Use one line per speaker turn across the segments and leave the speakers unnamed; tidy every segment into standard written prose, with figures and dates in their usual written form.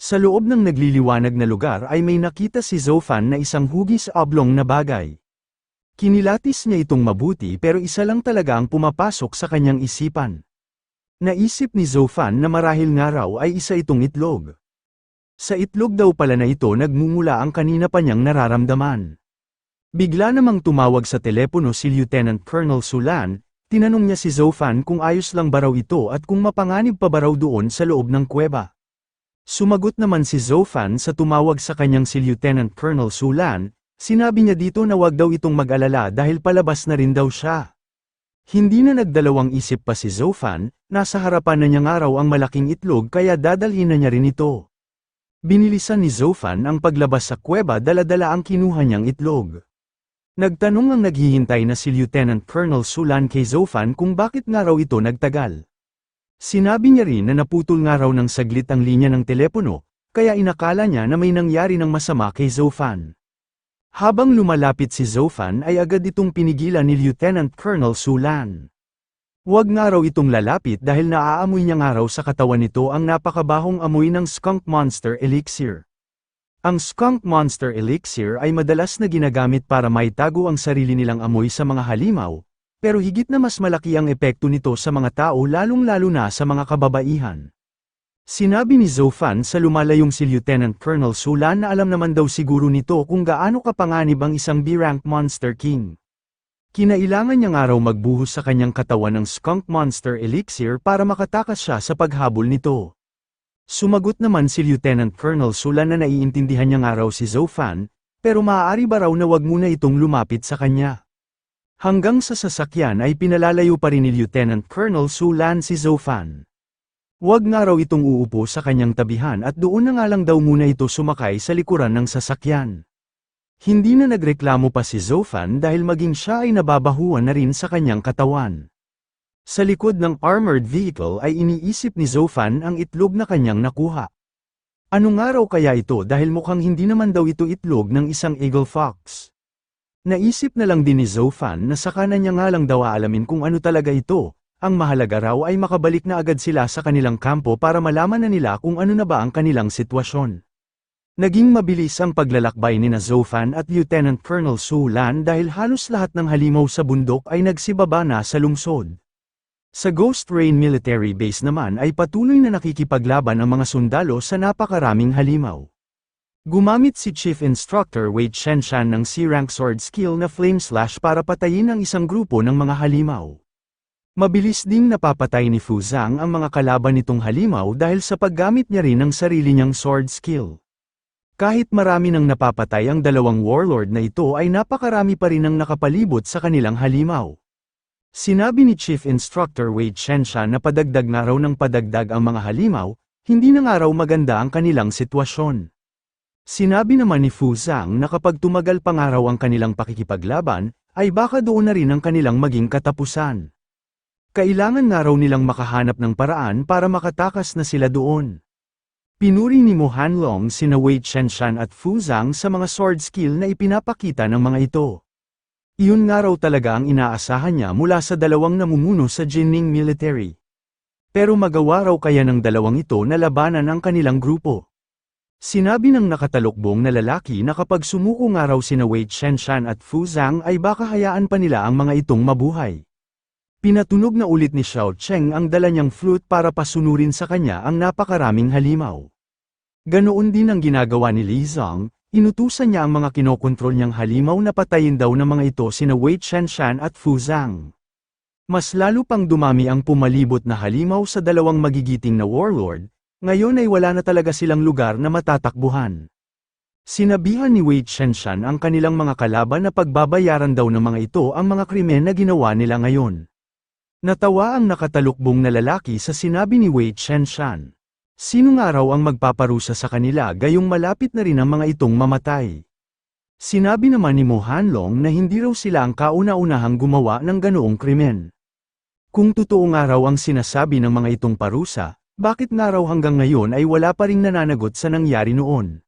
Sa loob ng nagliliwanag na lugar ay may nakita si Zofan na isang hugis oblong na bagay. Kinilatis niya itong mabuti pero isa lang talaga ang pumapasok sa kanyang isipan. Naisip ni Zofan na marahil nga raw ay isa itong itlog. Sa itlog daw pala na ito nagmumula ang kanina pa niyang nararamdaman. Bigla namang tumawag sa telepono si Lieutenant Colonel Sulan, tinanong niya si Zofan kung ayos lang ba raw ito at kung mapanganib pa ba raw doon sa loob ng kuweba. Sumagot naman si Zofan sa tumawag sa kanyang si Lieutenant Colonel Sulan, sinabi niya dito na wag daw itong mag-alala dahil palabas na rin daw siya. Hindi na nagdalawang isip pa si Zofan, nasa harapan na niya nga raw ang malaking itlog kaya dadalhin na niya rin ito. Binilisan ni Zofan ang paglabas sa kuweba dala-dala ang kinuha niyang itlog. Nagtanong ang naghihintay na si Lieutenant Colonel Sulan kay Zofan kung bakit nga raw ito nagtagal. Sinabi niya rin na naputol nga raw ng saglit ang linya ng telepono, kaya inakala niya na may nangyari ng masama kay Zofan. Habang lumalapit si Zofan ay agad itong pinigilan ni Lieutenant Colonel Sulan. Huwag nga raw itong lalapit dahil naaamoy niya nga raw sa katawan nito ang napakabahong amoy ng skunk monster elixir. Ang skunk monster elixir ay madalas na ginagamit para maitago ang sarili nilang amoy sa mga halimaw, pero higit na mas malaki ang epekto nito sa mga tao lalong-lalo na sa mga kababaihan. Sinabi ni Zofan sa lumalayong si Lieutenant Colonel Sulan na alam naman daw siguro nito kung gaano kapanganib ang isang B-rank monster king. Kinailangan niya nga raw magbuhos sa kanyang katawan ng skunk monster elixir para makatakas siya sa paghabol nito. Sumagot naman si Lieutenant Colonel Sulan na naiintindihan niya nga raw si Zofan, pero maaari ba raw na wag muna itong lumapit sa kanya. Hanggang sa sasakyan ay pinalalayo pa rin ni Lieutenant Colonel Sulan si Zofan. Huwag nga raw itong uupo sa kanyang tabihan at doon na nga lang daw muna ito sumakay sa likuran ng sasakyan. Hindi na nagreklamo pa si Zofan dahil maging siya ay nababahuan na rin sa kanyang katawan. Sa likod ng armored vehicle ay iniisip ni Zofan ang itlog na kanyang nakuha. Ano nga raw kaya ito dahil mukhang hindi naman daw ito itlog ng isang eagle fox. Naisip na lang din ni Zofan na saka na niya nga lang daw aalamin kung ano talaga ito. Ang mahalaga raw ay makabalik na agad sila sa kanilang kampo para malaman na nila kung ano na ba ang kanilang sitwasyon. Naging mabilis ang paglalakbay ni Zofan at Lieutenant Colonel Sulan dahil halos lahat ng halimaw sa bundok ay nagsibaba na sa lungsod. Sa Ghost Rain Military Base naman ay patuloy na nakikipaglaban ang mga sundalo sa napakaraming halimaw. Gumamit si Chief Instructor Wade Shenshan ng C-rank sword skill na Flame Slash para patayin ang isang grupo ng mga halimaw. Mabilis ding napapatay ni Fu Zhang ang mga kalaban nitong halimaw dahil sa paggamit niya rin ng sarili niyang sword skill. Kahit marami nang napapatay ang dalawang warlord na ito ay napakarami pa rin ang nakapalibot sa kanilang halimaw. Sinabi ni Chief Instructor Wade Shenshan na padagdag na raw ng padagdag ang mga halimaw, hindi na nga raw maganda ang kanilang sitwasyon. Sinabi naman ni Fu Zhang na kapag tumagal pa nga raw ang kanilang pakikipaglaban, ay baka doon na rin ang kanilang maging katapusan. Kailangan nga raw nilang makahanap ng paraan para makatakas na sila doon. Pinuri ni Mo Hanlong sina Wei Shenshan at Fu Zhang sa mga sword skill na ipinapakita ng mga ito. Iyon nga raw talaga ang inaasahan niya mula sa dalawang namumuno sa Jinning Military. Pero magawa raw kaya ng dalawang ito na labanan ang kanilang grupo. Sinabi ng nakatalukbong na lalaki na kapag sumuko nga raw sina Wei Shenshan at Fu Zhang ay baka hayaan pa nila ang mga itong mabuhay. Pinatunog na ulit ni Xiao Cheng ang dala niyang flute para pasunurin sa kanya ang napakaraming halimaw. Ganoon din ang ginagawa ni Li Zong, inutusan niya ang mga kinokontrol niyang halimaw na patayin daw ng mga ito sina Wei Shenshan at Fu Zhang. Mas lalo pang dumami ang pumalibot na halimaw sa dalawang magigiting na warlord, ngayon ay wala na talaga silang lugar na matatakbuhan. Sinabihan ni Wei Shenshan ang kanilang mga kalaban na pagbabayaran daw ng mga ito ang mga krimen na ginawa nila ngayon. Natawa ang nakatalukbong na lalaki sa sinabi ni Wei Shenshan. Sino nga raw ang magpaparusa sa kanila gayong malapit na rin ang mga itong mamatay? Sinabi naman ni Mo Hanlong na hindi raw sila ang kauna-unahang gumawa ng ganoong krimen. Kung totoo nga raw ang sinasabi ng mga itong parusa, bakit nga raw hanggang ngayon ay wala pa ring nananagot sa nangyari noon?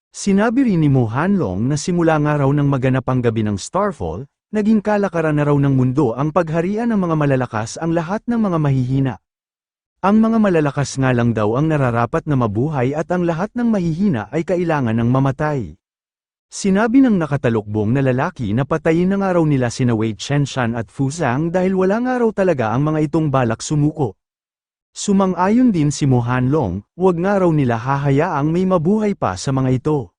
Sinabi rin ni Mo Hanlong na simula nga raw ng maganap ang gabi ng Starfall, naging kalakaran na raw ng mundo ang pagharian ng mga malalakas ang lahat ng mga mahihina. Ang mga malalakas nga lang daw ang nararapat na mabuhay at ang lahat ng mahihina ay kailangan ng mamatay. Sinabi ng nakatalukbong na lalaki na patayin na nga raw nila sina Wei Chenshan at Fu Zhang dahil wala nga raw talaga ang mga itong balak sumuko. Sumang-ayon din si Mo Hanlong, huwag nga raw nila hahayaang may mabuhay pa sa mga ito.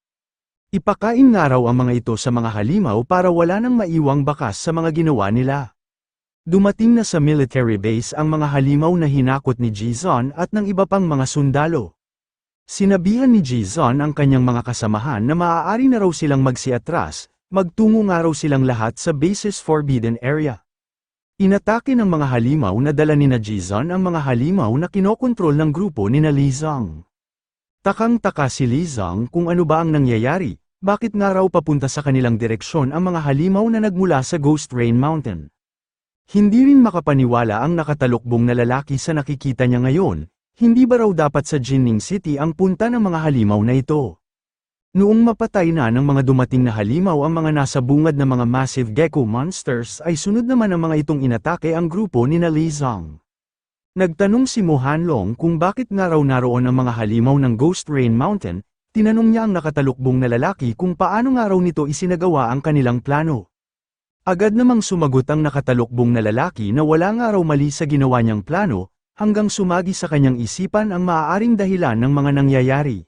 Ipakain nga raw ang mga ito sa mga halimaw para wala nang maiwang bakas sa mga ginawa nila. Dumating na sa military base ang mga halimaw na hinakot ni Jizon at ng iba pang mga sundalo. Sinabihan ni Jizon ang kanyang mga kasamahan na maaari na raw silang magsiatras, magtungo nga raw silang lahat sa base's forbidden area. Inatake ng mga halimaw na dala ni Jizon ang mga halimaw na kinokontrol ng grupo ni Li Zong. Takang-taka si Li Zong kung ano ba ang nangyayari, bakit nga raw papunta sa kanilang direksyon ang mga halimaw na nagmula sa Ghost Rain Mountain. Hindi rin makapaniwala ang nakatalukbong na lalaki sa nakikita niya ngayon, hindi ba raw dapat sa Jinning City ang punta ng mga halimaw na ito? Noong mapatay na ng mga dumating na halimaw ang mga nasa bungad na mga massive gecko monsters ay sunod naman ang mga itong inatake ang grupo ni Li Zong. Nagtanong si Mo Hanlong kung bakit nga raw naroon ang mga halimaw ng Ghost Rain Mountain, tinanong niya ang nakatalukbong na lalaki kung paano nga raw nito isinagawa ang kanilang plano. Agad namang sumagot ang nakatalukbong na lalaki na wala nga raw mali sa ginawa niyang plano, hanggang sumagi sa kanyang isipan ang maaaring dahilan ng mga nangyayari.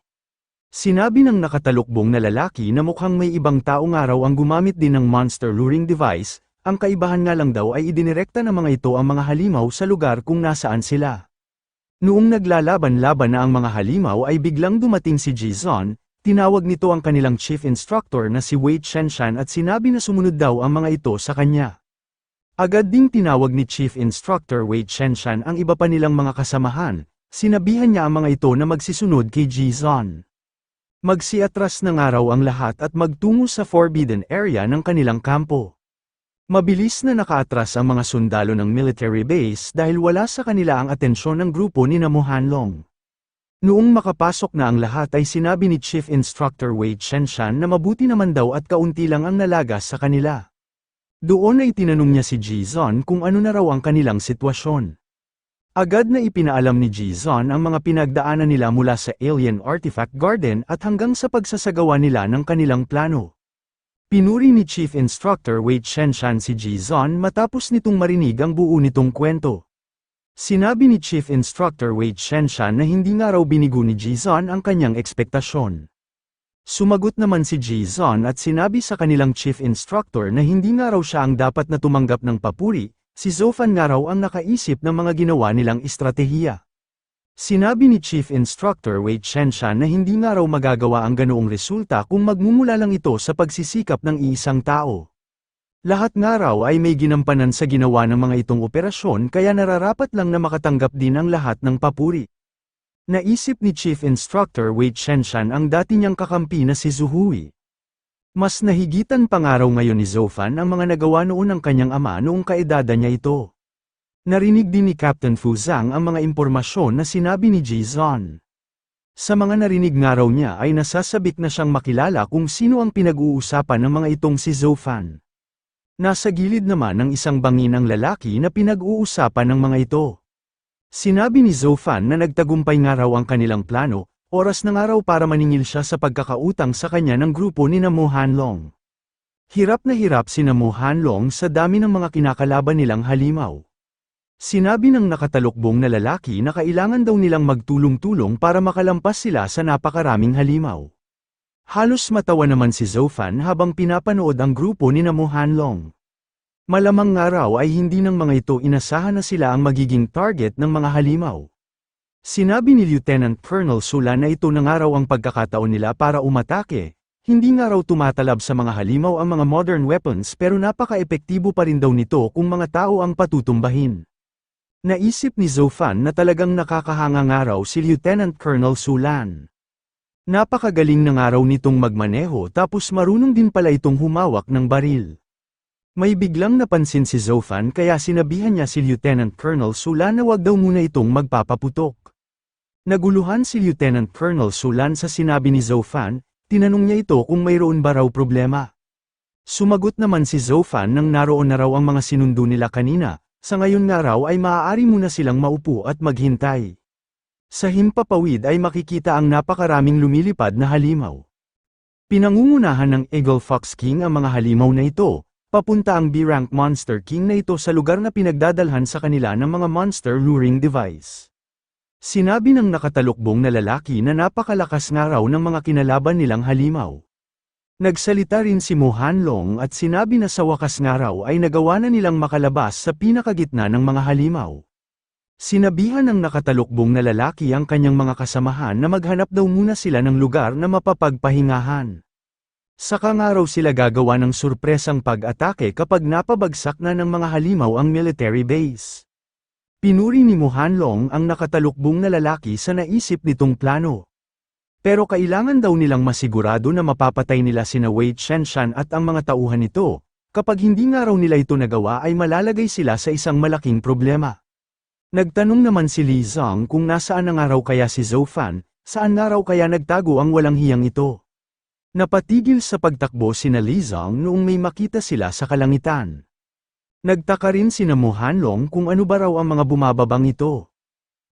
Sinabi ng nakatalukbong na lalaki na mukhang may ibang tao nga raw ang gumamit din ng monster luring device, ang kaibahan nga lang daw ay idinirekta ng mga ito ang mga halimaw sa lugar kung nasaan sila. Noong naglalaban-laban na ang mga halimaw ay biglang dumating si Jizon. Tinawag nito ang kanilang chief instructor na si Wei Chenshan at sinabi na sumunod daw ang mga ito sa kanya. Agad ding tinawag ni Chief Instructor Wei Chenshan ang iba pa nilang mga kasamahan, sinabihan niya ang mga ito na magsisunod kay Jizon. Magsiatras ng araw ang lahat at magtungo sa forbidden area ng kanilang kampo. Mabilis na nakaatras ang mga sundalo ng military base dahil wala sa kanila ang atensyon ng grupo ni Mo Hanlong. Noong makapasok na ang lahat ay sinabi ni Chief Instructor Wei Chenshan na mabuti naman daw at kaunti lang ang nalagas sa kanila. Doon ay tinanong niya si Jizon kung ano na raw ang kanilang sitwasyon. Agad na ipinaalam ni Jizon ang mga pinagdaanan nila mula sa Alien Artifact Garden at hanggang sa pagsasagawa nila ng kanilang plano. Pinuri ni Chief Instructor Wei Chenshan si Jizon matapos nitong marinig ang buo nitong kwento. Sinabi ni Chief Instructor Wei Chenshan na hindi nga raw binigo ni Jizon ang kanyang ekspektasyon. Sumagot naman si Jizon at sinabi sa kanilang Chief Instructor na hindi nga raw siya ang dapat na tumanggap ng papuri, si Zofan nga raw ang nakaisip ng mga ginawa nilang estratehiya. Sinabi ni Chief Instructor Wei Chenshan na hindi nga raw magagawa ang ganoong resulta kung magmumula lang ito sa pagsisikap ng iisang tao. Lahat nga raw ay may ginampanan sa ginawa ng mga itong operasyon kaya nararapat lang na makatanggap din ang lahat ng papuri. Naisip ni Chief Instructor Wei Chenshan ang dati niyang kakampi na si Zuhui. Mas nahigitan pa nga raw ngayon ni Zofan ang mga nagawa noon ng kanyang ama noong kaedada niya ito. Narinig din ni Captain Fu Zhang ang mga impormasyon na sinabi ni Jizon. Sa mga narinig nga raw niya ay nasasabik na siyang makilala kung sino ang pinag-uusapan ng mga itong si Zofan. Nasa gilid naman ng isang banginang lalaki na pinag-uusapan ng mga ito. Sinabi ni Zofan na nagtagumpay nga raw ang kanilang plano, oras na nga raw para maningil siya sa pagkakautang sa kanya ng grupo ni Mo Hanlong. Hirap na hirap si Mo Hanlong sa dami ng mga kinakalaban nilang halimaw. Sinabi ng nakatalukbong na lalaki na kailangan daw nilang magtulong-tulong para makalampas sila sa napakaraming halimaw. Halos matawa naman si Zofan habang pinapanood ang grupo ni Mo Hanlong. Malamang nga raw ay hindi ng mga ito inasahan na sila ang magiging target ng mga halimaw. Sinabi ni Lieutenant Colonel Sula na ito na nga raw ang pagkakataon nila para umatake, hindi nga raw tumatalab sa mga halimaw ang mga modern weapons pero napaka-epektibo pa rin daw nito kung mga tao ang patutumbahin. Naisip ni Zofan na talagang nakakahanga nga raw si Lieutenant Colonel Sulan. Napakagaling na nga raw nitong magmaneho tapos marunong din pala itong humawak ng baril. May biglang napansin si Zofan kaya sinabihan niya si Lieutenant Colonel Sulan na wag daw muna itong magpapaputok. Naguluhan si Lieutenant Colonel Sulan sa sinabi ni Zofan, tinanong niya ito kung mayroon ba raw problema. Sumagot naman si Zofan nang naroon na raw ang mga sinundo nila kanina, Sa ngayon nga raw ay maaari muna silang maupo at maghintay. Sa himpapawid ay makikita ang napakaraming lumilipad na halimaw. Pinangungunahan ng Eagle Fox King ang mga halimaw na ito, papunta ang B-Rank Monster King na ito sa lugar na pinagdadalhan sa kanila ng mga monster luring device. Sinabi ng nakatalukbong na lalaki na napakalakas nga raw ng mga kinalaban nilang halimaw. Nagsalita rin si Mo Hanlong at sinabi na sa wakas nga raw ay nagawa na nilang makalabas sa pinakagitna ng mga halimaw. Sinabihan ng nakatalukbong na lalaki ang kanyang mga kasamahan na maghanap daw muna sila ng lugar na mapapagpahingahan. Saka nga raw sila gagawa ng surpresang pag-atake kapag napabagsak na ng mga halimaw ang military base. Pinuri ni Mo Hanlong ang nakatalukbong na lalaki sa naisip nitong plano. Pero kailangan daw nilang masigurado na mapapatay nila sina Wei Chenshan at ang mga tauhan nito. Kapag hindi nga raw nila ito nagawa ay malalagay sila sa isang malaking problema. Nagtanong naman si Li Zong kung nasaan na nga raw kaya si Zhou Fan, saan nga raw kaya nagtago ang walang hiyang ito. Napatigil sa pagtakbo sina Li Zong noong may makita sila sa kalangitan. Nagtaka rin sina Mo Hanlong kung ano ba raw ang mga bumababang ito.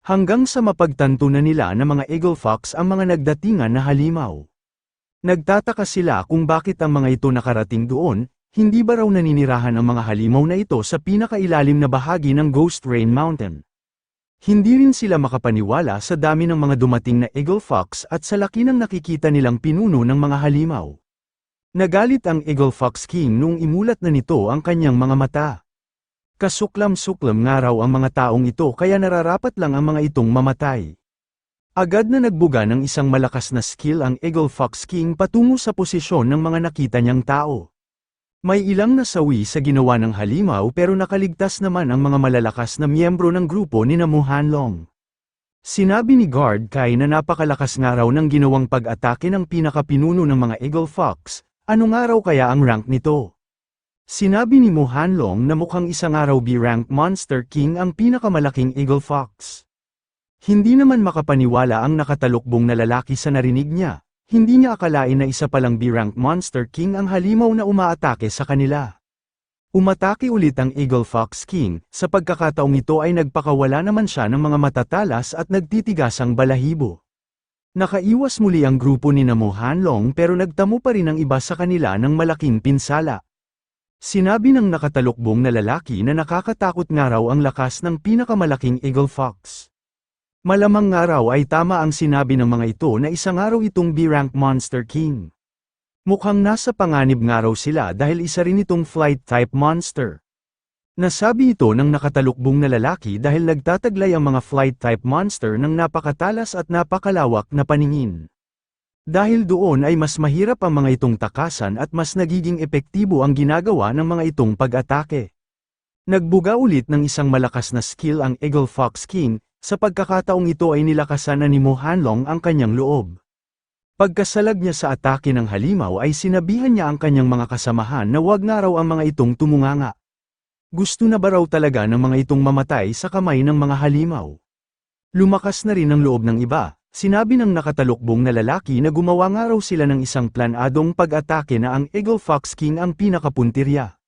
Hanggang sa mapagtanto na nila na mga Eagle Fox ang mga nagdatingan na halimaw. Nagtataka sila kung bakit ang mga ito nakarating doon. Hindi ba raw naninirahan ang mga halimaw na ito sa pinakailalim na bahagi ng Ghost Rain Mountain? Hindi rin sila makapaniwala sa dami ng mga dumating na Eagle Fox at sa laki ng nakikita nilang pinuno ng mga halimaw. Nagalit ang Eagle Fox King nung imulat na nito ang kanyang mga mata. Kasuklam-suklam nga raw ang mga taong ito kaya nararapat lang ang mga itong mamatay. Agad na nagbuga ng isang malakas na skill ang Eagle Fox King patungo sa posisyon ng mga nakita niyang tao. May ilang nasawi sa ginawa ng halimaw pero nakaligtas naman ang mga malalakas na miyembro ng grupo ni Mo Hanlong. Sinabi ni Guard Kai na napakalakas nga raw ng ginawang pag-atake ng pinakapinuno ng mga Eagle Fox, ano nga raw kaya ang rank nito? Sinabi ni Mo Hanlong na mukhang isang araw B-Rank Monster King ang pinakamalaking Eagle Fox. Hindi naman makapaniwala ang nakatalukbong na lalaki sa narinig niya. Hindi niya akalain na isa palang B-Rank Monster King ang halimaw na umaatake sa kanila. Umatake ulit ang Eagle Fox King, sa pagkakataong ito ay nagpakawala naman siya ng mga matatalas at nagtitigasang balahibo. Nakaiwas muli ang grupo ni Mo Hanlong pero nagtamo pa rin ang iba sa kanila ng malaking pinsala. Sinabi ng nakatalukbong na lalaki na nakakatakot nga raw ang lakas ng pinakamalaking Eagle Fox. Malamang nga raw ay tama ang sinabi ng mga ito na isang araw itong B-Rank Monster King. Mukhang nasa panganib nga raw sila dahil isa rin itong flight-type monster. Nasabi ito ng nakatalukbong na lalaki dahil nagtataglay ang mga flight-type monster ng napakatalas at napakalawak na paningin. Dahil doon ay mas mahirap ang mga itong takasan at mas nagiging epektibo ang ginagawa ng mga itong pag-atake. Nagbuga ulit ng isang malakas na skill ang Eagle Fox King. Sa pagkakataong ito ay nilakasan na ni Mo Hanlong ang kanyang loob. Pagkasalag niya sa atake ng halimaw ay sinabihan niya ang kanyang mga kasamahan na wag nga raw ang mga itong tumunganga. Gusto na ba raw talaga ng mga itong mamatay sa kamay ng mga halimaw? Lumakas na rin ang loob ng iba. Sinabi ng nakatalukbong na lalaki na gumawa nga raw sila ng isang planadong pag-atake na ang Eagle Fox King ang pinakapuntirya.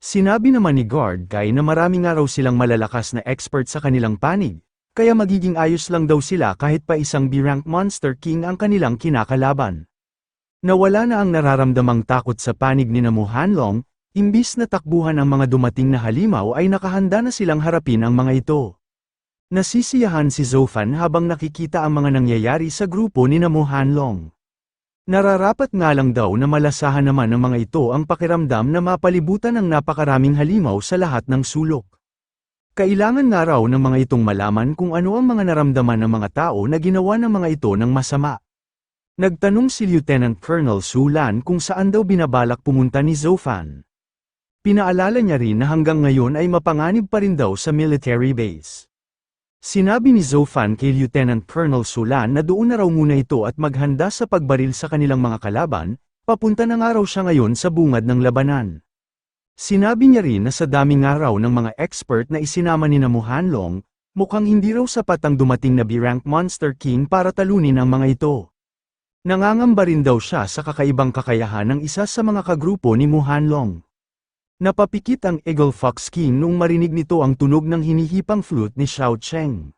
Sinabi naman ni Guard Kai na marami nga raw silang malalakas na expert sa kanilang panig. Kaya magiging ayos lang daw sila kahit pa isang B-Rank Monster King ang kanilang kinakalaban. Nawala na ang nararamdamang takot sa panig ni Mo Hanlong, imbis na takbuhan ang mga dumating na halimaw ay nakahanda na silang harapin ang mga ito. Nasisiyahan si Zhou Fan habang nakikita ang mga nangyayari sa grupo ni Mo Hanlong. Nararapat nga lang daw na malasahan naman ng mga ito ang pakiramdam na mapalibutan ng napakaraming halimaw sa lahat ng sulok. Kailangan nga raw ng mga itong malaman kung ano ang mga naramdaman ng mga tao na ginawa ng mga ito ng masama. Nagtanong si Lieutenant Colonel Su Lan kung saan daw binabalak pumunta ni Zhou Fan. Pinaalala niya rin na hanggang ngayon ay mapanganib pa rin daw sa military base. Sinabi ni Zhou Fan kay Lieutenant Colonel Su Lan na doon na raw muna ito at maghanda sa pagbaril sa kanilang mga kalaban, papunta na nga raw siya ngayon sa bungad ng labanan. Sinabi niya rin na sa daming araw ng mga expert na isinama ni Mo Hanlong, mukhang hindi raw sapat ang dumating na B-Rank Monster King para talunin ang mga ito. Nangangamba rin daw siya sa kakaibang kakayahan ng isa sa mga kagrupo ni Mo Hanlong. Napapikit ang Eagle Fox King noong marinig nito ang tunog ng hinihipang flute ni Xiao Cheng.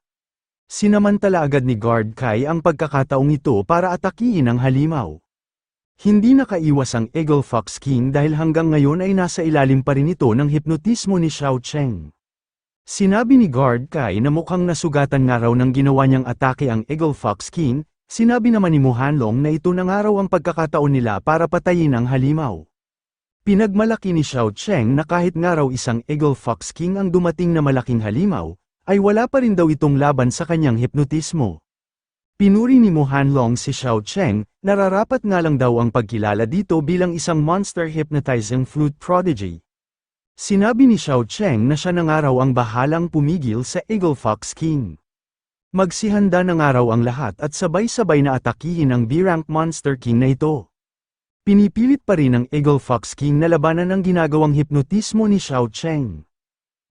Sinamantala agad ni Guard Kai ang pagkakataong ito para atakihin ang halimaw. Hindi nakaiwas ang Eagle Fox King dahil hanggang ngayon ay nasa ilalim pa rin ito ng hipnotismo ni Xiao Cheng. Sinabi ni Guard Kai na mukhang nasugatan nga raw ng ginawa niyang atake ang Eagle Fox King, sinabi naman ni Mu Hanlong na ito na nga raw ang pagkakataon nila para patayin ang halimaw. Pinagmalaki ni Xiao Cheng na kahit nga raw isang Eagle Fox King ang dumating na malaking halimaw, ay wala pa rin daw itong laban sa kanyang hipnotismo. Pinuri ni Mu Hanlong si Xiao Cheng, nararapat nga lang daw ang pagkilala dito bilang isang monster hypnotizing flute prodigy. Sinabi ni Xiao Cheng na siya na nga raw ang bahalang pumigil sa Eagle Fox King. Magsihanda na nga raw ang lahat at sabay-sabay na atakihin ang B-rank Monster King na ito. Pinipilit pa rin ng Eagle Fox King na labanan ang ginagawang hipnotismo ni Xiao Cheng.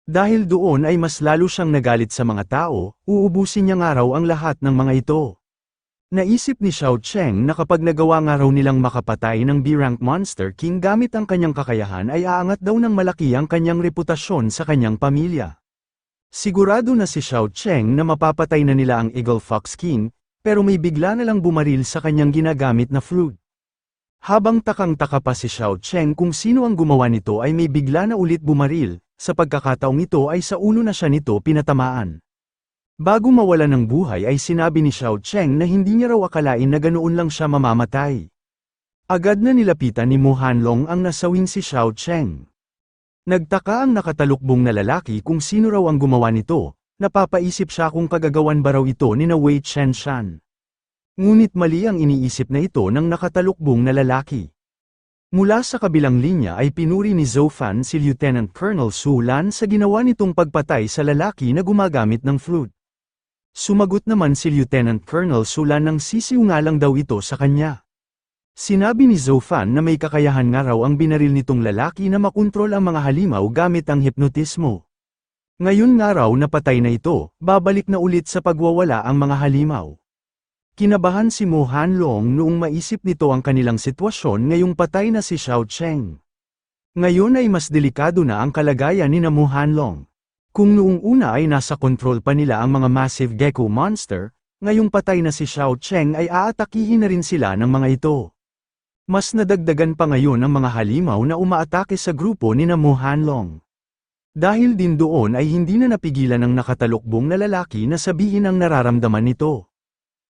Dahil doon ay mas lalo siyang nagalit sa mga tao, uubusin niya nga raw ang lahat ng mga ito. Naisip ni Xiao Cheng na kapag nagawa nga raw nilang makapatay ng B-rank Monster King gamit ang kanyang kakayahan ay aangat daw ng malaki ang kanyang reputasyon sa kanyang pamilya. Sigurado na si Xiao Cheng na mapapatay na nila ang Eagle Fox King, pero may bigla na lang bumaril sa kanyang ginagamit na flute. Habang takang-taka pa si Xiao Cheng kung sino ang gumawa nito ay may bigla na ulit bumaril, sa pagkakataong ito ay sa ulo na siya nito pinatamaan. Bago mawala ng buhay ay sinabi ni Xiao Cheng na hindi niya raw akalain na ganoon lang siya mamamatay. Agad na nilapitan ni Mu Hanlong ang nasawing si Xiao Cheng. Nagtaka ang nakatalukbong na lalaki kung sino raw ang gumawa nito, napapaisip siya kung kagagawan ba raw ito ni na Wei Chenshan. Ngunit mali ang iniisip na ito ng nakatalukbong na lalaki. Mula sa kabilang linya ay pinuri ni Zhou Fan si Lieutenant Colonel Su Lan sa ginawa nitong pagpatay sa lalaki na gumagamit ng flute. Sumagot naman si Lieutenant Colonel Su Lan nang sisiungalang daw ito sa kanya. Sinabi ni Zhou Fan na may kakayahan nga raw ang binaril nitong lalaki na makontrol ang mga halimaw gamit ang hipnotismo. Ngayon nga raw napatay na ito, babalik na ulit sa pagwawala ang mga halimaw. Kinabahan si Mu Hanlong noong maisip nito ang kanilang sitwasyon ngayong patay na si Xiao Cheng. Ngayon ay mas delikado na ang kalagayan ni Mu Hanlong. Kung noong una ay nasa kontrol pa nila ang mga massive gecko monster, ngayong patay na si Xiao Cheng ay aatakihin na rin sila ng mga ito. Mas nadagdagan pa ngayon ang mga halimaw na umaatake sa grupo ni Mu Hanlong. Dahil din doon ay hindi na napigilan ng nakatalukbong na lalaki na sabihin ang nararamdaman nito.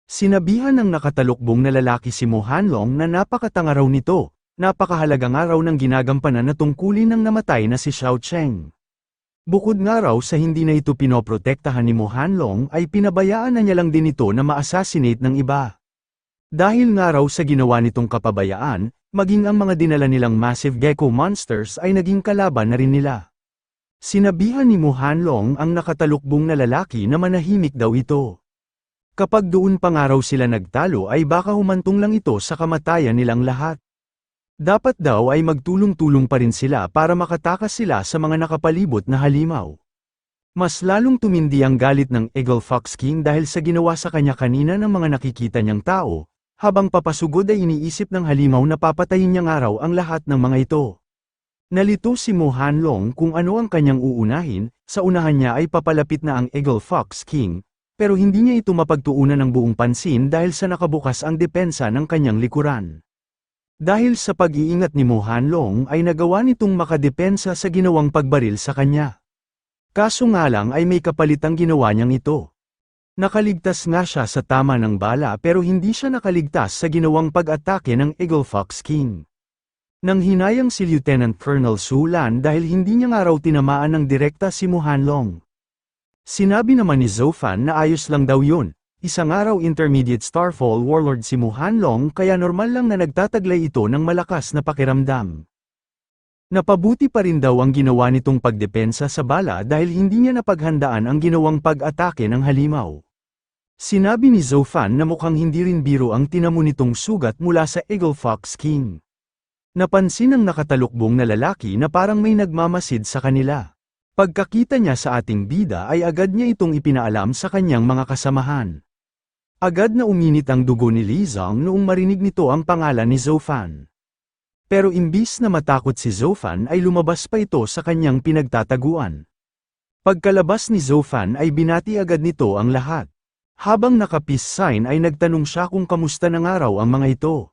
Sinabihan ng nakatalukbong na lalaki si Mu Hanlong na napakatanga raw nito, napakahalaga nga raw ng ginagampanan na tungkulin ng namatay na si Xiao Cheng. Bukod nga raw sa hindi na ito pinoprotektahan ni Mu Hanlong ay pinabayaan na niya lang din ito na ma-assassinate ng iba. Dahil nga raw sa ginawa nitong kapabayaan, maging ang mga dinala nilang massive gecko monsters ay naging kalaban na rin nila. Sinabihan ni Mu Hanlong ang nakatalukbong na lalaki na manahimik daw ito. Kapag doon pa nga raw sila nagtalo ay baka humantong lang ito sa kamatayan nilang lahat. Dapat daw ay magtulong-tulong pa rin sila para makatakas sila sa mga nakapalibot na halimaw. Mas lalong tumindi ang galit ng Eagle Fox King dahil sa ginawa sa kanya kanina ng mga nakikita niyang tao, habang papasugod ay iniisip ng halimaw na papatayin niya nga raw ang lahat ng mga ito. Nalito si Mu Hanlong kung ano ang kanyang uunahin, sa unahan niya ay papalapit na ang Eagle Fox King, pero hindi niya ito mapagtuunan ng buong pansin dahil sa nakabukas ang depensa ng kanyang likuran. Dahil sa pag-iingat ni Mu Hanlong ay nagawa nitong makadepensa sa ginawang pagbaril sa kanya. Kaso nga lang ay may kapalitang ginawa niyang ito. Nakaligtas nga siya sa tama ng bala pero hindi siya nakaligtas sa ginawang pag-atake ng Eagle Fox King. Nang hinayang si Lieutenant Colonel Su Lan dahil hindi niya nga raw tinamaan ng direkta si Mu Hanlong. Sinabi naman ni Zhou Fan na ayos lang daw yun. Isang araw intermediate Starfall Warlord si Mu Hanlong kaya normal lang na nagtataglay ito ng malakas na pakiramdam. Napabuti pa rin daw ang ginawa nitong pagdepensa sa bala dahil hindi niya napaghandaan ang ginawang pag-atake ng halimaw. Sinabi ni Zhou Fan na mukhang hindi rin biro ang tinamo nitong sugat mula sa Eagle Fox King. Napansin ng nakatalukbong na lalaki na parang may nagmamasid sa kanila. Pagkakita niya sa ating bida ay agad niya itong ipinaalam sa kanyang mga kasamahan. Agad na uminit ang dugo ni Li Zong noong marinig nito ang pangalan ni Zhou Fan. Pero imbis na matakot si Zofan ay lumabas pa ito sa kanyang pinagtataguan. Pagkalabas ni Zofan ay binati agad nito ang lahat. Habang naka-peace sign ay nagtanong siya kung kamusta ng araw ang mga ito.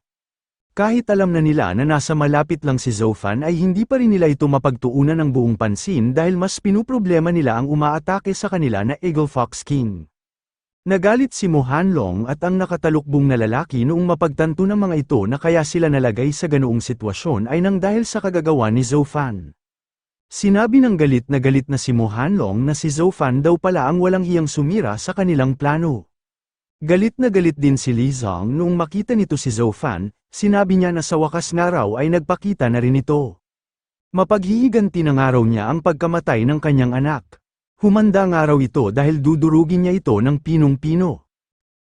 Kahit alam na nila na nasa malapit lang si Zofan ay hindi pa rin nila ito mapagtuunan ng buong pansin dahil mas pinuproblema nila ang umaatake sa kanila na Eagle Fox King. Nagalit si Mo Hanlong at ang nakatalukbong na lalaki noong mapagtanto ng mga ito na kaya sila nalagay sa ganoong sitwasyon ay nang dahil sa kagagawa ni Zofan. Sinabi ng galit na si Mo Hanlong na si Zofan daw pala ang walang hiyang sumira sa kanilang plano. Galit na galit din si Li Zong noong makita nito si Zofan, sinabi niya na sa wakas nga raw ay nagpakita na rin ito. Mapaghihiganti ng araw niya ang pagkamatay ng kanyang anak. Humanda nga raw ito dahil dudurugin niya ito ng pinong-pino.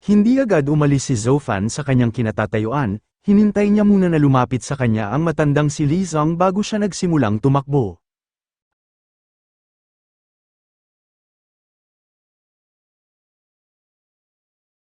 Hindi agad umalis si Zofan sa kanyang kinatatayuan, hinintay niya muna na lumapit sa kanya ang matandang si Li Zong bago siya nagsimulang tumakbo.